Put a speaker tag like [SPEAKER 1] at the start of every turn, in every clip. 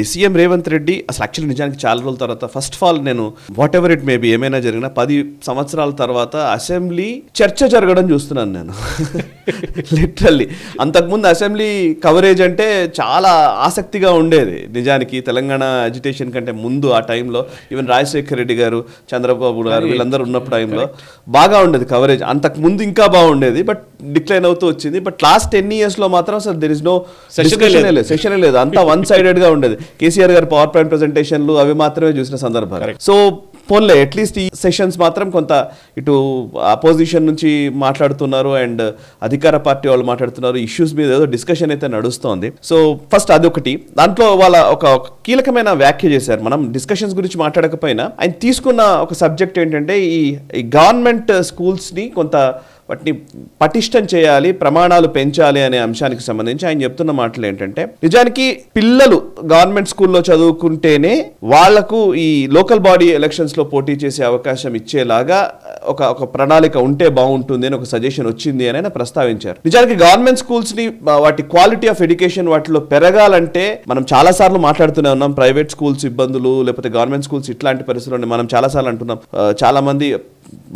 [SPEAKER 1] CM Revanth Reddy అసలు actually నిజానికి చాలా రోజుల తర్వాత ఫస్ట్ ఆఫ్ ఆల్ నేను వాట్ ఎవర్ ఇట్ మేబీ ఏమైనా జరిగినా 10 సంవత్సరాల తర్వాత అసెంబ్లీ చర్చ జరగడం చూస్తున్నాను నేను లిటరల్లీ. అంతకుముందు అసెంబ్లీ కవరేజ్ అంటే చాలా ఆసక్తిగా ఉండేది నిజానికి తెలంగాణ అజిటేషన్ కంటే ముందు. ఆ టైంలో ఈవెన్ రాజశేఖర్ రెడ్డి గారు, చంద్రబాబు గారు వీళ్ళందరూ ఉన్నప్పుడు టైంలో బాగా ఉండేది కవరేజ్. అంతకుముందు ఇంకా బాగుండేది, బట్ డిక్లైన్ అవుతూ వచ్చింది. బట్ లాస్ట్ 10 yearsలో మాత్రం అసలు దెర్ ఇస్ నో సెషన్ లేదు, అంతా వన్ సైడెడ్గా ఉండేది. కేసీఆర్ గారు పవర్ పాయింట్ ప్రెజెంటేషన్లు అవి మాత్రమే చూసిన సందర్భాలు. సో పోన్లే అట్లీస్ట్ ఈ సెషన్స్ మాత్రం కొంత ఇటు అపోజిషన్ నుంచి మాట్లాడుతున్నారు అండ్ అధికార పార్టీ వాళ్ళు మాట్లాడుతున్నారు. ఇష్యూస్ మీద ఏదో డిస్కషన్ అయితే నడుస్తోంది. సో ఫస్ట్ అదొకటి. దాంట్లో వాళ్ళ ఒక కీలకమైన వ్యాఖ్య చేశారు. మనం డిస్కషన్స్ గురించి మాట్లాడకపోయినా ఆయన తీసుకున్న ఒక సబ్జెక్ట్ ఏంటంటే ఈ గవర్నమెంట్ స్కూల్స్ని కొంత వాటిని పటిష్టం చేయాలి, ప్రమాణాలు పెంచాలి అనే అంశానికి సంబంధించి ఆయన చెప్తున్న మాటలు ఏంటంటే, నిజానికి పిల్లలు గవర్నమెంట్ స్కూల్లో చదువుకుంటేనే వాళ్లకు ఈ లోకల్ బాడీ ఎలక్షన్స్లో పోటీ చేసే అవకాశం ఇచ్చేలాగా ఒక ప్రణాళిక ఉంటే బాగుంటుంది అని ఒక సజెషన్ వచ్చింది అని ఆయన ప్రస్తావించారు. నిజానికి గవర్నమెంట్ స్కూల్స్ని వాటి క్వాలిటీ ఆఫ్ ఎడ్యుకేషన్ వాటిలో పెరగాలంటే మనం చాలాసార్లు మాట్లాడుతూనే ఉన్నాం. ప్రైవేట్ స్కూల్స్ ఇబ్బందులు, లేకపోతే గవర్నమెంట్ స్కూల్స్ ఇట్లాంటి పరిస్థితుల్లో మనం చాలాసార్లు అంటున్నాం. చాలా మంది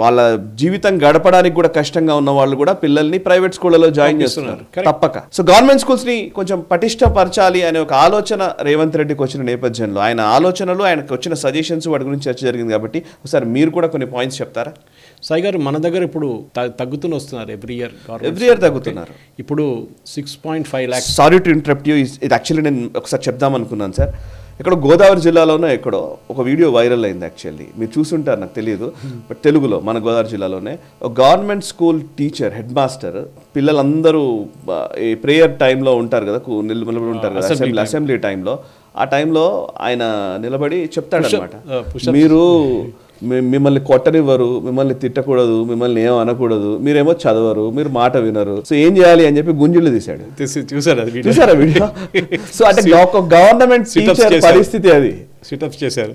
[SPEAKER 1] వాళ్ళ జీవితం గడపడానికి కూడా కష్టంగా ఉన్న వాళ్ళు కూడా పిల్లల్ని ప్రైవేట్ స్కూళ్ళలో జాయిన్ చేస్తున్నారు తప్పక. సో గవర్నమెంట్ స్కూల్స్ ని కొంచెం పటిష్టపరచాలి అనే ఒక ఆలోచన రేవంత్ రెడ్డికి వచ్చిన నేపథ్యంలో ఆయన ఆలోచనలు, ఆయనకు వచ్చిన సజెషన్స్ వాటి గురించి చర్చ జరిగింది. కాబట్టి ఒకసారి మీరు కూడా కొన్ని పాయింట్స్ చెప్తారా?
[SPEAKER 2] సాయి గారు, మన దగ్గర ఇప్పుడు తగ్గుతూ వస్తున్నారు ఎవ్రీ ఇయర్
[SPEAKER 1] తగ్గుతున్నారు.
[SPEAKER 2] ఇప్పుడు 6.5 lakhs.
[SPEAKER 1] Sorry to interrupt you, ఇది యాక్చువల్లీ నేను ఒకసారి చెప్దాం అనుకున్నాను సార్. ఇక్కడ గోదావరి జిల్లాలోనే ఎక్కడో ఒక వీడియో వైరల్ అయింది. యాక్చువల్లీ మీరు చూసుంటారు, నాకు తెలియదు, బట్ తెలుగులో మన గోదావరి జిల్లాలోనే ఒక government school teacher, head master, పిల్లలందరూ ఈ ప్రేయర్ టైంలో ఉంటారు కదా, నిలబడి ఉంటారు కదా అసెంబ్లీ టైంలో, ఆ టైంలో ఆయన నిలబడి చెప్తాడు అనమాట, మీరు మిమ్మల్ని కొట్టనివ్వరు, మిమ్మల్ని తిట్టకూడదు, మిమ్మల్ని ఏమో అనకూడదు, మీరేమో చదవరు, మీరు మాట వినరు, సో ఏం చేయాలి అని చెప్పి గుంజులు తీశాడు. చూసారా వీడియో? సో అంటే ఒక గవర్నమెంట్ టీచర్ పరిస్థితి అది.
[SPEAKER 2] చేశారు.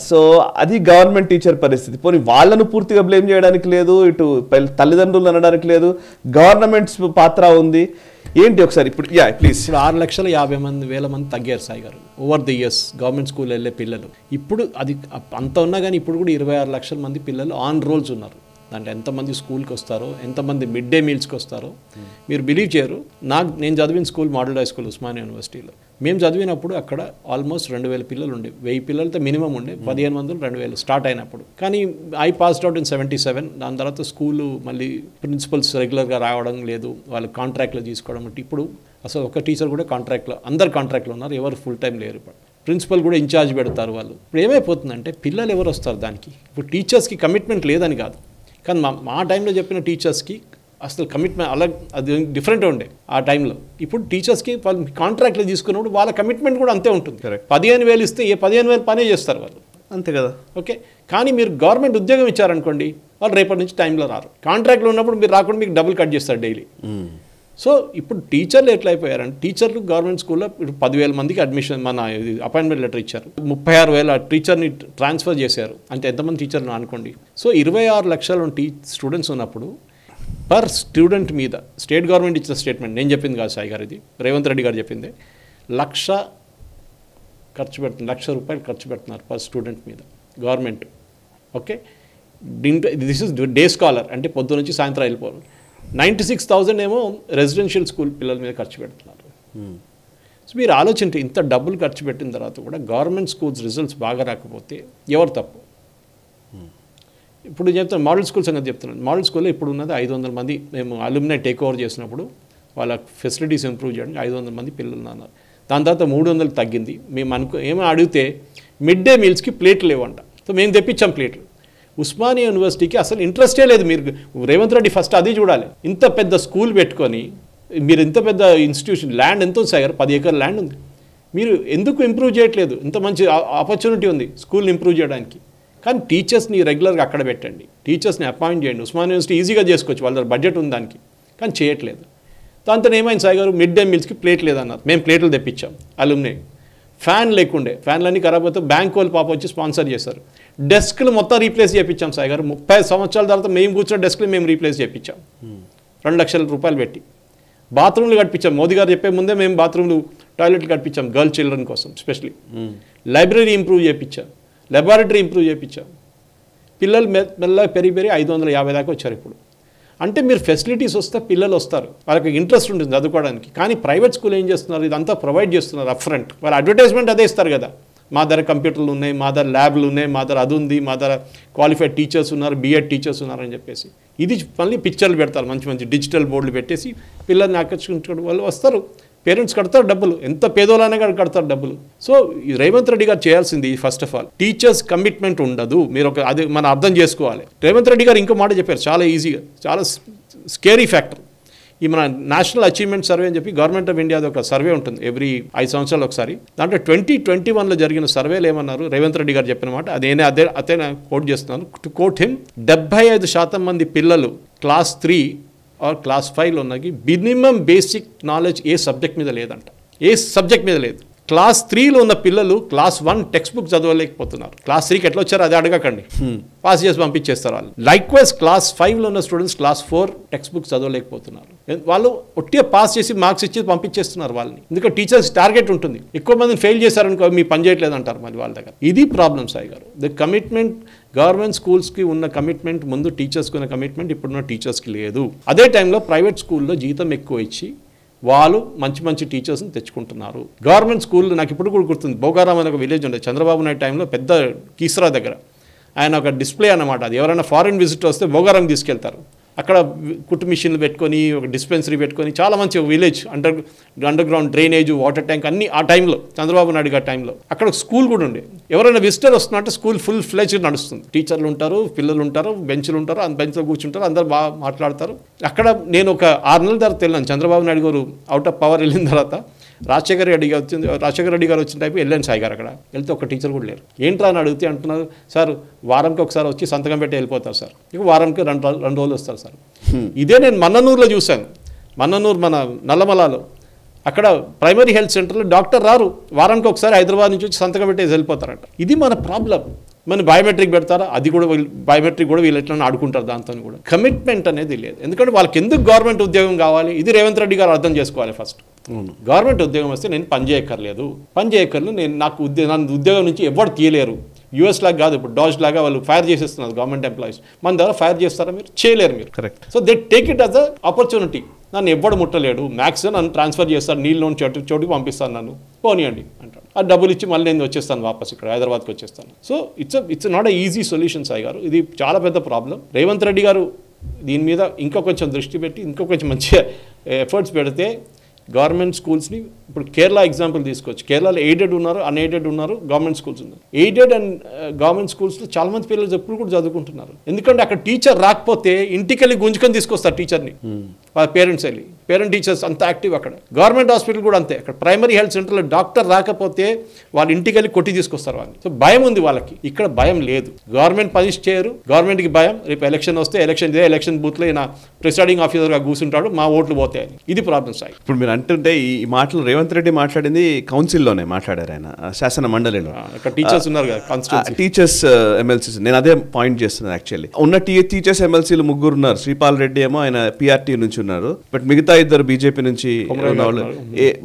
[SPEAKER 1] సో అది గవర్నమెంట్ టీచర్ పరిస్థితి. పోనీ వాళ్ళను పూర్తిగా బ్లేమ్ చేయడానికి లేదు, ఇటు తల్లిదండ్రులు అనడానికి లేదు, గవర్నమెంట్స్ పాత్ర ఉంది. ఏంటి ఒకసారి ఇప్పుడు ప్లీజ్.
[SPEAKER 2] ఇప్పుడు 6,50,000 మంది తగ్గారు సాయి గారు over the years government school వెళ్ళే పిల్లలు. ఇప్పుడు అది అంత ఉన్నా కానీ ఇప్పుడు కూడా 26 లక్షల మంది పిల్లలు ఆన్ రోల్స్ ఉన్నారు. దాంట్లో ఎంతమంది స్కూల్కి వస్తారో, ఎంతమంది మిడ్ డే మీల్స్కి వస్తారో మీరు బిలీవ్ చేయరు. నేను చదివిన school model high school Osmania యూనివర్సిటీలో. మేము చదివినప్పుడు అక్కడ ఆల్మోస్ట్ 2,000 పిల్లలు ఉండే, 1000 పిల్లలతో మినిమం ఉండే, 1500 2,000 స్టార్ట్ అయినప్పుడు. కానీ ఐ పాస్డ్ అవుట్ ఇన్ 77. దాని తర్వాత స్కూలు మళ్ళీ ప్రిన్సిపల్స్ రెగ్యులర్గా రావడం లేదు, వాళ్ళు కాంట్రాక్ట్లో తీసుకోవడం. ఇప్పుడు అసలు ఒక టీచర్ కూడా కాంట్రాక్ట్లో, అందరు కాంట్రాక్ట్లో ఉన్నారు, ఎవరు ఫుల్ టైం లేరు. ఇప్పుడు ప్రిన్సిపల్ కూడా ఇన్ఛార్జ్ పెడతారు వాళ్ళు. ఇప్పుడు ఏమైపోతుందంటే పిల్లలు ఎవరు వస్తారు దానికి? ఇప్పుడు టీచర్స్కి కమిట్మెంట్ లేదని కాదు, కానీ మా టైంలో చెప్పిన టీచర్స్కి అసలు కమిట్మెంట్ అలా అది డిఫరెంట్ ఉండే ఆ టైంలో. ఇప్పుడు టీచర్స్కి వాళ్ళు కాంట్రాక్ట్లో తీసుకున్నప్పుడు వాళ్ళ కమిట్మెంట్ కూడా అంతే ఉంటుంది. 15,000 ఇస్తే 15,000 పనే చేస్తారు వాళ్ళు,
[SPEAKER 1] అంతే కదా.
[SPEAKER 2] ఓకే, కానీ మీరు గవర్నమెంట్ ఉద్యోగం ఇచ్చారనుకోండి, వాళ్ళు రేపటి నుంచి టైంలో రారు. కాంట్రాక్ట్లో ఉన్నప్పుడు మీరు రాకుండా మీకు డబుల్ కట్ చేస్తారు డైలీ. సో ఇప్పుడు టీచర్లు ఎట్లా అయిపోయారంటే, టీచర్లు గవర్నమెంట్ స్కూల్లో ఇప్పుడు 10,000 మందికి అడ్మిషన్, మన అపాయింట్మెంట్ లెటర్ ఇచ్చారు, 36,000 టీచర్ని ట్రాన్స్ఫర్ చేశారు. అంటే ఎంతమంది టీచర్లు అనుకోండి. సో 26 లక్షల స్టూడెంట్స్ ఉన్నప్పుడు పర్ స్టూడెంట్ మీద స్టేట్ గవర్నమెంట్ ఇచ్చిన స్టేట్మెంట్, నేను చెప్పింది కాదు సాయి గారు, ఇది రేవంత్ రెడ్డి గారు చెప్పింది, 1,00,000 ఖర్చు పెడుతున్నారు, 1,00,000 రూపాయలు ఖర్చు పెడుతున్నారు పర్ స్టూడెంట్ మీద government. Okay, this is day scholar, అంటే పొద్దు నుంచి సాయంత్రం వెళ్ళిపోవాలి. 96,000 ఏమో రెసిడెన్షియల్ స్కూల్ పిల్లల మీద ఖర్చు పెడుతున్నారు. సో మీరు ఆలోచించి ఇంత డబ్బులు ఖర్చు పెట్టిన తర్వాత కూడా గవర్నమెంట్ స్కూల్స్ రిజల్ట్స్ బాగా రాకపోతే ఎవరు తప్పు? ఇప్పుడు చెప్తాను, మోడల్ స్కూల్ సంగతి చెప్తున్నాను. మోడల్ స్కూల్లో ఇప్పుడు ఉన్నది 500 మంది. మేము అల్యూమినై టేక్ ఓవర్ చేసినప్పుడు వాళ్ళ ఫెసిలిటీస్ ఇంప్రూవ్ చేయడానికి 500 మంది పిల్లలు ఉన్నారు. దాని తర్వాత 300 తగ్గింది. మేము ఏమో అడిగితే మిడ్ డే మీల్స్కి ప్లేట్లు లేవంట. సో మేము తెప్పించాం ప్లేట్లు. ఉస్మానియా యూనివర్సిటీకి అసలు ఇంట్రెస్టే లేదు. మీరు రేవంత్ రెడ్డి ఫస్ట్ అది చూడాలి. ఇంత పెద్ద స్కూల్ పెట్టుకొని మీరు ఇంత పెద్ద ఇన్స్టిట్యూషన్, ల్యాండ్ ఎంత ఉంది సార్? 10 ఎకర్ ల్యాండ్ ఉంది. మీరు ఎందుకు ఇంప్రూవ్ చేయట్లేదు? ఇంత మంచి ఆపర్చునిటీ ఉంది స్కూల్ని ఇంప్రూవ్ చేయడానికి. కానీ టీచర్స్ని రెగ్యులర్గా అక్కడ పెట్టండి, టీచర్స్ని అపాయింట్ చేయండి. ఉస్మానియా యూనివర్సిటీ ఈజీగా చేసుకోవచ్చు, వాళ్ళ బడ్జెట్ ఉంది దానికి, కానీ చేయట్లేదు. దాంతో ఏమైంది సాయి గారు? మిడ్ డే మీల్స్కి ప్లేట్ లేదన్నారు. మేము ప్లేట్లు తెప్పించాం. అల్యూమినై ఫ్యాన్ లేకుండే, ఫ్యాన్లన్నీ ఖరాబ్ అవుతే బ్యాంక్ వాళ్ళు పాప వచ్చి స్పాన్సర్ చేశారు. డెస్క్లు మొత్తం రీప్లేస్ చేయించాం సాయి గారు. 30 సంవత్సరాల తర్వాత మేము కూర్చున్న డెస్క్లు మేము రీప్లేస్ చేయించాం 2 లక్షల రూపాయలు పెట్టి. బాత్రూమ్లు కట్టించాం. మోదీ గారు చెప్పే ముందే మేము బాత్రూమ్లు టాయిలెట్లు కట్టించాం గర్ల్ చిల్డ్రన్ కోసం స్పెషలీ. లైబ్రరీ ఇంప్రూవ్ చేయించాం, లెబారెటరీ ఇంప్రూవ్ చేయించాం. పిల్లలు మెల్లగా పెరిగి 550 దాకా వచ్చారు ఇప్పుడు. అంటే మీరు ఫెసిలిటీస్ వస్తే పిల్లలు వస్తారు, వాళ్ళకి ఇంట్రెస్ట్ ఉంటుంది చదువుకోవడానికి. కానీ ప్రైవేట్ స్కూల్ ఏం చేస్తున్నారు, ఇదంతా ప్రొవైడ్ చేస్తున్నారు అప్ ఫ్రంట్. వాళ్ళ అడ్వర్టైజ్మెంట్ అదే ఇస్తారు కదా, మా దగ్గర కంప్యూటర్లు ఉన్నాయి, మా దగ్గర ల్యాబ్లు ఉన్నాయి, మా దగ్గర అది ఉంది, మా దగ్గర క్వాలిఫైడ్ టీచర్స్ ఉన్నారు, బీఎడ్ టీచర్స్ ఉన్నారని చెప్పేసి. ఇది మళ్ళీ పిక్చర్లు పెడతారు, మంచి మంచి డిజిటల్ బోర్డులు పెట్టేసి పిల్లల్ని ఆకర్షించుకోవడం. వాళ్ళు వస్తారు, పేరెంట్స్ కడతారు డబ్బులు, ఎంత పేదోళ్ళనే కడతారు డబ్బులు. సో రేవంత్ రెడ్డి గారు చేయాల్సింది first of all teachers commitment ఉండదు. మీరు ఒక అది మనం అర్థం చేసుకోవాలి. రేవంత్ రెడ్డి గారు ఇంకో మాట చెప్పారు చాలా ఈజీగా, చాలా స్కేరీ ఫ్యాక్టర్. ఈ మన నేషనల్ అచీవ్మెంట్ సర్వే అని చెప్పి గవర్నమెంట్ ఆఫ్ ఇండియాది ఒక సర్వే ఉంటుంది ఎవ్రీ 5 సంవత్సరాలు ఒకసారి. దాంట్లో 2021లో జరిగిన సర్వేలు ఏమన్నారు, రేవంత్ రెడ్డి గారు చెప్పిన మాట అదే కోట్ చేస్తున్నాను. టు కోట్ హిమ్, 75% మంది పిల్లలు క్లాస్ 3 ఆర్ క్లాస్ 5లో ఉన్నకి మినిమం బేసిక్ నాలెడ్జ్ ఏ సబ్జెక్ట్ మీద లేదంట, ఏ సబ్జెక్ట్ మీద లేదు. క్లాస్ 3లో ఉన్న పిల్లలు క్లాస్ 1 టెక్స్ట్ బుక్ చదవలేకపోతున్నారు. క్లాస్ 3కి ఎట్లా వచ్చారో అది అడగకండి, పాస్ చేసి పంపించేస్తారు వాళ్ళు. లైక్వైజ్ క్లాస్ 5లో ఉన్న స్టూడెంట్స్ క్లాస్ 4 టెక్స్ట్ బుక్ చదవలేకపోతున్నారు. వాళ్ళు ఒట్టిగా పాస్ చేసి మార్క్స్ ఇచ్చి పంపించేస్తున్నారు వాళ్ళని. ఎందుకంటే టీచర్స్ టార్గెట్ ఉంటుంది, ఎక్కువ మందిని ఫెయిల్ చేశారనుకో మీ పని చేయట్లేదు అంటారు మళ్ళీ వాళ్ళ దగ్గర. ఇది ప్రాబ్లమ్ సాయి గారు. ద కమిట్మెంట్ గవర్నమెంట్ స్కూల్స్కి ఉన్న కమిట్మెంట్ ముందు టీచర్స్కి ఉన్న కమిట్మెంట్ ఇప్పుడున్న టీచర్స్కి లేదు. అదే టైంలో ప్రైవేట్ స్కూల్లో జీతం ఎక్కువ ఇచ్చి వాళ్ళు మంచి మంచి టీచర్స్ని తెచ్చుకుంటున్నారు. గవర్నమెంట్ స్కూల్ నాకు ఇప్పుడు కూడా గుర్తుంది, భోగారాం అనే ఒక విలేజ్ ఉండే చంద్రబాబు నాయుడు టైంలో, పెద్ద కీసరా దగ్గర. ఆయన ఒక డిస్ప్లే అన్నమాట, అది ఎవరైనా ఫారిన్ విజిట్ వస్తే భోగారాం తీసుకెళ్తారు. అక్కడ కుట్టు మిషన్లు పెట్టుకొని ఒక డిస్పెన్సరీ పెట్టుకొని చాలా మంచి village, under ground drainage, water tank అన్ని ఆ టైంలో చంద్రబాబు నాయుడు గారి టైంలో. అక్కడ స్కూల్ కూడా ఉండే, ఎవరైనా విజిటర్ వస్తున్నట్టు స్కూల్ ఫుల్ ఫ్లెజ్డ్ నడుస్తుంది. టీచర్లు ఉంటారు, పిల్లలు ఉంటారు, బెంచ్లు ఉంటారు, బెంచ్లో కూర్చుంటారు, అందరు బాగా మాట్లాడతారు. అక్కడ నేను ఒక 6 నెలల తర్వాత వెళ్ళాను, చంద్రబాబు నాయుడు గారు అవుట్ ఆఫ్ పవర్ వెళ్ళిన తర్వాత. రాజశేఖర రెడ్డి గారు వచ్చిన టైపు వెళ్ళాను సాయి గారు. అక్కడ వెళ్తే ఒక టీచర్ కూడా లేరు. ఏంట్రా అని అడిగితే అంటున్నారు, సార్ వారంకి ఒకసారి వచ్చి సంతకం పెట్టి వెళ్ళిపోతారు సార్, ఇక వారానికి 2 రోజులు వస్తారు సార్. ఇదే నేను మన్ననూరులో చూశాను, మన్ననూరు మన నల్లమలలో. అక్కడ ప్రైమరీ హెల్త్ సెంటర్లో డాక్టర్ రారు, వారానికి ఒకసారి హైదరాబాద్ నుంచి వచ్చి సంతకం పెట్టేసి వెళ్ళిపోతారంట. ఇది మన ప్రాబ్లం. మన బయోమెట్రిక్ పెడతారా, అది కూడా బయోమెట్రిక్ కూడా వీళ్ళు ఎట్లా ఆడుకుంటారు, దాంతో కూడా కమిట్మెంట్ అనేది లేదు. ఎందుకంటే వాళ్ళకి ఎందుకు గవర్నమెంట్ ఉద్యోగం కావాలి, ఇది రేవంత్ రెడ్డి గారు అర్థం చేసుకోవాలి ఫస్ట్. గవర్నమెంట్ ఉద్యోగం వస్తే నేను పని చేయక్కర్లేదు, నేను నాకు ఉద్యోగం నుంచి ఎవరు తీయలేరు. యూఎస్ లాగా కాదు, ఇప్పుడు డాజ్ లాగా వాళ్ళు ఫైర్ చేసేస్తున్నారు గవర్నమెంట్ ఎంప్లాయీస్. మన ద్వారా ఫైర్ చేస్తారా మీరు, చేయలేరు మీరు. Correct. So they take it as a opportunity. నన్ను ఎవ్వడు ముట్టలేడు, మ్యాక్సిమం నన్ను ట్రాన్స్ఫర్ చేస్తాను, నీళ్ళలోని చోటుకి పంపిస్తాను, నన్ను పోనీయండి అంటాడు. ఆ డబ్బులు ఇచ్చి మళ్ళీ నేను వచ్చేస్తాను వాపస్, ఇక్కడ హైదరాబాద్కి వచ్చేస్తాను. So it's not a easy solution Sai గారు, ఇది చాలా పెద్ద ప్రాబ్లం. రేవంత్ రెడ్డి గారు దీని మీద ఇంకా కొంచెం దృష్టి పెట్టి ఇంకా కొంచెం మంచిగా ఎఫర్ట్స్ పెడితే గవర్నమెంట్ స్కూల్స్ని, ఇప్పుడు కేరళ ఎగ్జాంపుల్ తీసుకోవచ్చు. కేరళలో ఎయిడెడ్ ఉన్నారు, అన్ఎయిడెడ్ ఉన్నారు, గవర్నమెంట్ స్కూల్స్ ఉన్నారు. ఎయిడెడ్ అండ్ గవర్నమెంట్ స్కూల్స్లో చాలా మంది పిల్లలు ఎప్పుడు కూడా చదువుకుంటున్నారు. ఎందుకంటే అక్కడ టీచర్ రాకపోతే ఇంటికి వెళ్ళి గుంజుకొని తీసుకొస్తారు టీచర్ని, వాళ్ళ పేరెంట్స్ వెళ్ళి. పేరెంట్ టీచర్స్ అంత యాక్టివ్ అక్కడ. గవర్నమెంట్ హాస్పిటల్ కూడా అంతే, అక్కడ ప్రైమరీ హెల్త్ సెంటర్లో డాక్టర్ రాకపోతే వాళ్ళ ఇంటికి వెళ్ళి కొట్టి తీసుకొస్తారు వాళ్ళని. సో భయం ఉంది వాళ్ళకి, ఇక్కడ భయం లేదు. గవర్నమెంట్ పనిష్ చేయరు, గవర్నమెంట్కి భయం. రేపు ఎలక్షన్ వస్తే ఎలక్షన్ బూత్లో ఈయన ప్రిసైడింగ్ ఆఫీసర్గా కూర్చుంటాడు, మా ఓట్లు పోతాయని. ఇది ప్రాబ్లమ్ సాయి.
[SPEAKER 1] ఇప్పుడు మీరు అంటుంటే ఈ మాటలు రేవంత్ రెడ్డి మాట్లాడింది కౌన్సిల్లోనే మాట్లాడారు, ఆయన శాసన మండలిలో.
[SPEAKER 2] అక్కడ టీచర్స్ ఉన్నారు కదా,
[SPEAKER 1] టీచర్స్ ఎమ్మెల్సీస్. నేను అదే పాయింట్ చేస్తున్నాను. యాక్చువల్లీ ఉన్న టీచర్స్ ఎమ్మెల్సీలు 3 ఉన్నారు. శ్రీపాల్ రెడ్డి ఏమో ఆయన పిఆర్టీ నుంచి ఉన్నారు, బట్ మిగతా 2 బీజేపీ నుంచి,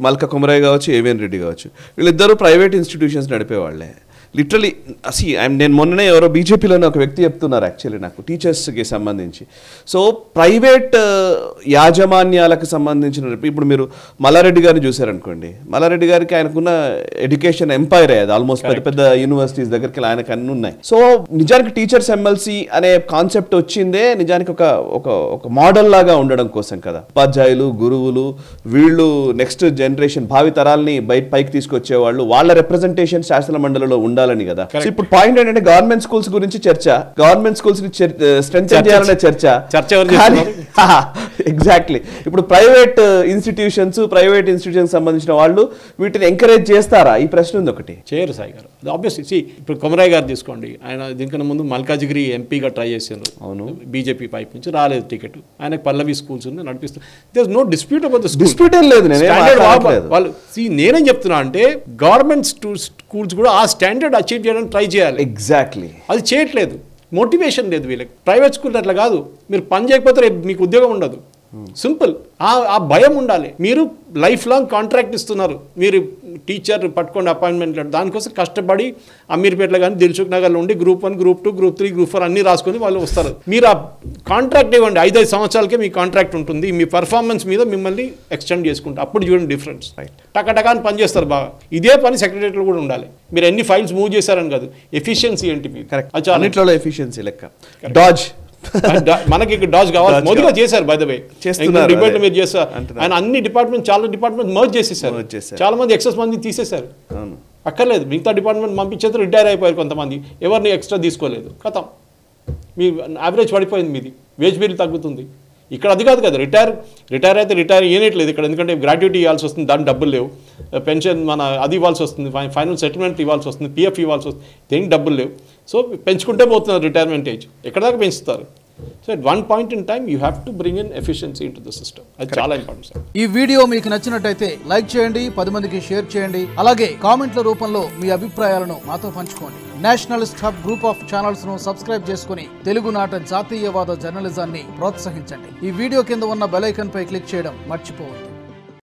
[SPEAKER 1] మల్కా కుమరయ్య కావచ్చు, ఏవిఎన్ రెడ్డి కావచ్చు, వీళ్ళిద్దరూ ప్రైవేట్ ఇన్స్టిట్యూషన్స్ నడిపేవాళ్లే. లిటరలీ నేను మొన్ననే ఎవరో బీజేపీలోనే ఒక వ్యక్తి చెప్తున్నారు యాక్చువల్లీ నాకు, టీచర్స్కి సంబంధించి. సో ప్రైవేట్ యాజమాన్యాలకు సంబంధించిన, ఇప్పుడు మీరు మల్లారెడ్డి గారిని చూశారనుకోండి, మల్లారెడ్డి గారికి ఆయనకున్న ఎడ్యుకేషన్ ఎంపైర్ అయ్యేది ఆల్మోస్ట్, పెద్ద పెద్ద యూనివర్సిటీస్ దగ్గరికి ఆయనకు అన్నీ ఉన్నాయి. సో నిజానికి టీచర్స్ ఎమ్మెల్సీ అనే కాన్సెప్ట్ వచ్చిందే నిజానికి ఒక మోడల్ లాగా ఉండడం కోసం కదా. ఉపాధ్యాయులు, గురువులు, వీళ్ళు నెక్స్ట్ జనరేషన్ భావి తరాల్ని పైకి తీసుకొచ్చేవాళ్ళు, వాళ్ళ రిప్రజెంటేషన్ శాసన మండలిలో ఉండాలి కదా. ఇప్పుడు పాయింట్ ఏంటంటే గవర్నమెంట్ స్కూల్స్ గురించి చర్చ, గవర్నమెంట్ స్కూల్స్ ని స్ట్రెంథెన్ చేయాలనే చర్చ. ఎగ్జాక్ట్లీ. ఇప్పుడు ప్రైవేట్ ఇన్స్టిట్యూషన్స్ సంబంధించిన వాళ్ళు వీటిని ఎంకరేజ్ చేస్తారా, ఈ ప్రశ్న ఉంది ఒకటి.
[SPEAKER 2] చేయరు సాయి గారు. ఆబ్వియస్లీ ఇప్పుడు కొమరయ్య గారు తీసుకోండి, ఆయన దీనికన్నా ముందు మల్కాజిగిరి ఎంపీగా ట్రై చేశారు. అవును, బీజేపీ పైపు నుంచి రాలేదు టికెట్. ఆయనకు పల్లవి స్కూల్స్ ఉంది, నడిపిస్తారు. There is no dispute about the school.
[SPEAKER 1] Dispute ఏం లేదు.
[SPEAKER 2] వాళ్ళు నేనేం చెప్తున్నా అంటే గవర్నమెంట్ స్కూల్స్ కూడా ఆ స్టాండర్డ్ అచీవ్ చేయడానికి ట్రై చేయాలి.
[SPEAKER 1] ఎగ్జాక్ట్లీ.
[SPEAKER 2] అది చేయట్లేదు, మోటివేషన్ లేదు వీళ్ళకి. ప్రైవేట్ స్కూల్ అట్లా కాదు, మీరు పని చేయకపోతే మీకు ఉద్యోగం ఉండదు. సింపుల్. ఆ భయం ఉండాలి. మీరు లైఫ్ లాంగ్ కాంట్రాక్ట్ ఇస్తున్నారు, మీరు టీచర్ పట్టుకోండి అపాయింట్మెంట్ లెటర్, దానికోసం కష్టపడి అమీర్పేటలో కానీ దిల్సుఖ్ నగర్లో ఉండి గ్రూప్ 1 గ్రూప్ 2 గ్రూప్ 3 గ్రూప్ 4 అన్నీ రాసుకొని వాళ్ళు వస్తారు. మీరు ఆ కాంట్రాక్ట్ ఇవ్వండి, 5 సంవత్సరాలకే మీ కాంట్రాక్ట్ ఉంటుంది, మీ పర్ఫార్మెన్స్ మీద మిమ్మల్ని ఎక్స్టెండ్ చేసుకుంటారు, అప్పుడు చూడండి డిఫరెన్స్. టకాటకాన్ని పని చేస్తారు బాగా. ఇదే పని సెక్రటరీలో కూడా ఉండాలి. మీరు ఎన్ని ఫైల్స్ మూవ్ చేశారని కాదు, ఎఫిషియన్సీ ఏంటి మీకు.
[SPEAKER 1] కరెక్ట్, అన్నిట్లో ఎఫిషియన్సీ లెక్క. డాజ్
[SPEAKER 2] మనకి ఇక్కడ డాజ్ కావాలి, మోదీగా చేశారు బై ద వే, డిబేట్ మీరు చేస్తారు. ఆయన అన్ని డిపార్ట్మెంట్, చాలా డిపార్ట్మెంట్ మర్జ్ చేసేసారు, చాలా మంది ఎక్సెస్ మంది తీసేశారు, అక్కర్లేదు, మిగతా డిపార్ట్మెంట్ పంపించేది, రిటైర్ అయిపోయారు కొంతమంది, ఎవరిని ఎక్స్ట్రా తీసుకోలేదు, కథం, మీ యావరేజ్ పడిపోయింది, మీది వేజ్ బిల్ తగ్గుతుంది. ఇక్కడ అది కాదు కదా, రిటైర్ అయితే రిటైర్ ఇవ్వట్లేదు ఇక్కడ, ఎందుకంటే గ్రాట్యుటీ ఇవ్వాల్సి వస్తుంది, దానికి డబ్బులు లేవు, పెన్షన్ మన అది ఇవ్వాల్సి వస్తుంది, ఫైనల్ సెటిల్మెంట్ ఇవ్వాల్సి వస్తుంది, పిఎఫ్ ఇవ్వాల్సి వస్తుంది, దేనికి డబ్బులు లేవు. సో పెంచుకుంటే పోతున్నారు రిటైర్మెంట్ ఏజ్, ఎక్కడ దాకా పెంచుతారు. So at one point in time you have to bring in efficiency in to the system. అది చాలా ఇంపార్టెంట్ సార్.
[SPEAKER 3] ఈ వీడియో మీకు నచ్చినట్టయితే లైక్ చేయండి, 10 మందికి షేర్ చేయండి, అలాగే కామెంట్ల రూపంలో మీ అభిప్రాయాలను మాతో పంచుకోండి. Nationalist hub group of channels ను సబ్స్క్రైబ్ చేసుకుని తెలుగునాట జాతీయవాద జర్నలిజాన్ని ప్రోత్సహించండి. ఈ వీడియో కింద ఉన్న బెల్ ఐకాన్ పై క్లిక్ చేయడం మర్చిపోవద్దు.